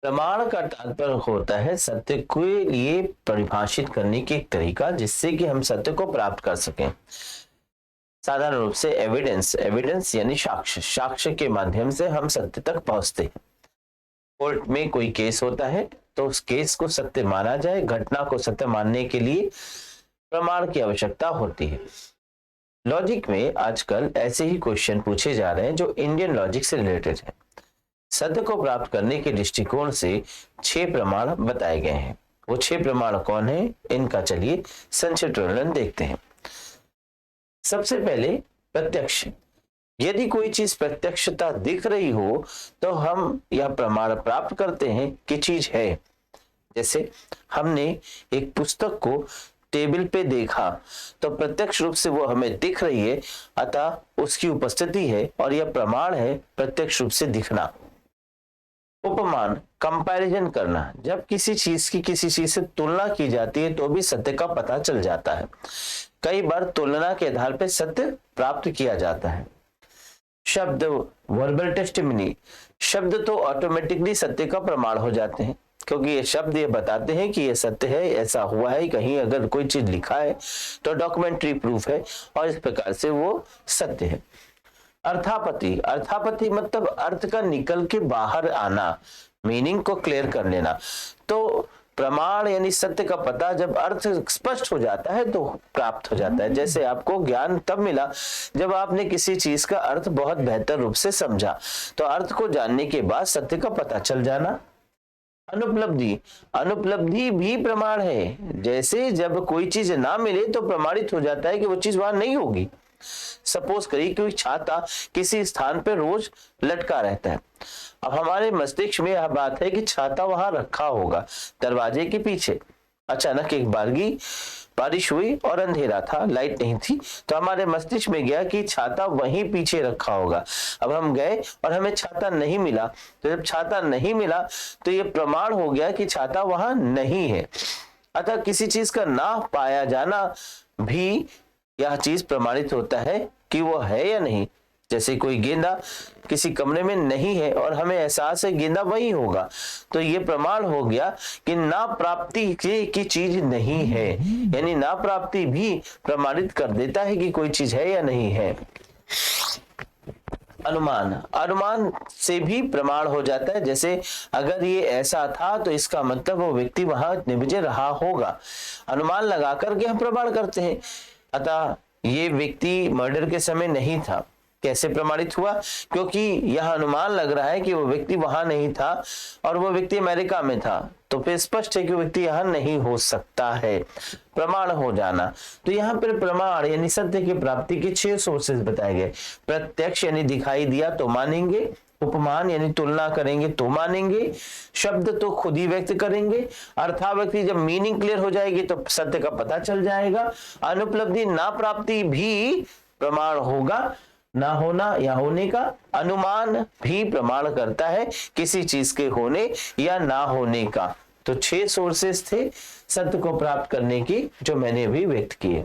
प्रमाण का तात्पर्य होता है सत्य के लिए परिभाषित करने की एक तरीका, जिससे कि हम सत्य को प्राप्त कर सकें। साधारण रूप से एविडेंस, एविडेंस यानी साक्ष्य, साक्ष्य के माध्यम से हम सत्य तक पहुंचते हैं। कोर्ट में कोई केस होता है तो उस केस को सत्य माना जाए, घटना को सत्य मानने के लिए प्रमाण की आवश्यकता होती है। लॉजिक में आजकल ऐसे ही क्वेश्चन पूछे जा रहे हैं जो इंडियन लॉजिक से रिलेटेड है। सत्य को प्राप्त करने के दृष्टिकोण से 6 प्रमाण बताए गए हैं। वो 6 प्रमाण कौन है, इनका चलिए संक्षिप्त वर्णन देखते हैं। सबसे पहले प्रत्यक्ष। यदि कोई चीज प्रत्यक्षता दिख रही हो तो हम यह प्रमाण प्राप्त करते हैं कि चीज है। जैसे हमने एक पुस्तक को टेबल पे देखा तो प्रत्यक्ष रूप से वो हमें दिख रही है, अतः उसकी उपस्थिति है और यह प्रमाण है प्रत्यक्ष रूप से दिखना। उपमान, कंपैरिजन करना। जब किसी चीज की किसी चीज से तुलना की जाती है तो भी सत्य का पता चल जाता है। कई बार तुलना के आधार पर सत्य प्राप्त किया जाता है। शब्द, वर्बल टेस्टिमनी। शब्द तो ऑटोमेटिकली सत्य का प्रमाण हो जाते हैं, क्योंकि ये शब्द ये बताते हैं कि ये सत्य है, ऐसा हुआ है। कहीं अगर कोई चीज लिखा है तो डॉक्यूमेंट्री प्रूफ है और इस प्रकार से वो सत्य है। अर्थापत्ति, अर्थापत्ति मतलब अर्थ का निकल के बाहर आना, मीनिंग को क्लियर कर लेना। तो प्रमाण यानी सत्य का पता जब अर्थ स्पष्ट हो जाता है तो प्राप्त हो जाता है। जैसे आपको ज्ञान तब मिला जब आपने किसी चीज का अर्थ बहुत बेहतर रूप से समझा, तो अर्थ को जानने के बाद सत्य का पता चल जाना। अनुपलब्धि, अनुपलब्धि भी प्रमाण है। जैसे जब कोई चीज ना मिले तो प्रमाणित हो जाता है कि वो चीज वहां नहीं होगी। सपोज करिए कोई छाता किसी स्थान पर रोज लटका रहता है। अब हमारे मस्तिष्क में यह बात है कि छाता वहां रखा होगा दरवाजे के पीछे। अचानक एक बारिश हुई और अंधेरा था, लाइट नहीं थी, तो हमारे मस्तिष्क में गया कि छाता वहीं पीछे रखा होगा। अब हम गए और हमें छाता नहीं मिला, तो जब छाता नहीं मिला तो यह प्रमाण हो गया कि छाता वहां नहीं है। अतः किसी चीज का ना पाया जाना भी यह चीज प्रमाणित होता है कि वो है या नहीं। जैसे कोई गेंदा किसी कमरे में नहीं है और हमें एहसास है गेंदा वही होगा, तो ये प्रमाण हो गया कि ना प्राप्ति की चीज नहीं है। यानी ना प्राप्ति भी प्रमाणित कर देता है कि कोई चीज है या नहीं है। अनुमान, अनुमान से भी प्रमाण हो जाता है। जैसे अगर ये ऐसा था तो इसका मतलब वो व्यक्ति वहां निभजे रहा होगा। अनुमान लगा करके हम प्रमाण करते हैं। अतः ये व्यक्ति मर्डर के समय नहीं था। कैसे प्रमाणित हुआ? क्योंकि यह अनुमान लग रहा है कि वो व्यक्ति वहां नहीं था और वो व्यक्ति अमेरिका में था, तो फिर स्पष्ट है कि वो व्यक्ति यहां नहीं हो सकता है। प्रमाण हो जाना। तो यहाँ पर प्रमाण यानी सत्य की प्राप्ति के 6 सोर्सेज बताए गए। प्रत्यक्ष यानी दिखाई दिया तो मानेंगे। उपमान यानी तुलना करेंगे तो मानेंगे। शब्द तो खुद ही व्यक्त करेंगे। अर्थाव्यक्ति जब मीनिंग क्लियर हो जाएगी तो सत्य का पता चल जाएगा। अनुपलब्धि ना प्राप्ति भी प्रमाण होगा, ना होना या होने का। अनुमान भी प्रमाण करता है किसी चीज के होने या ना होने का। तो 6 सोर्सेस थे सत्य को प्राप्त करने की जो मैंने अभी व्यक्त किए।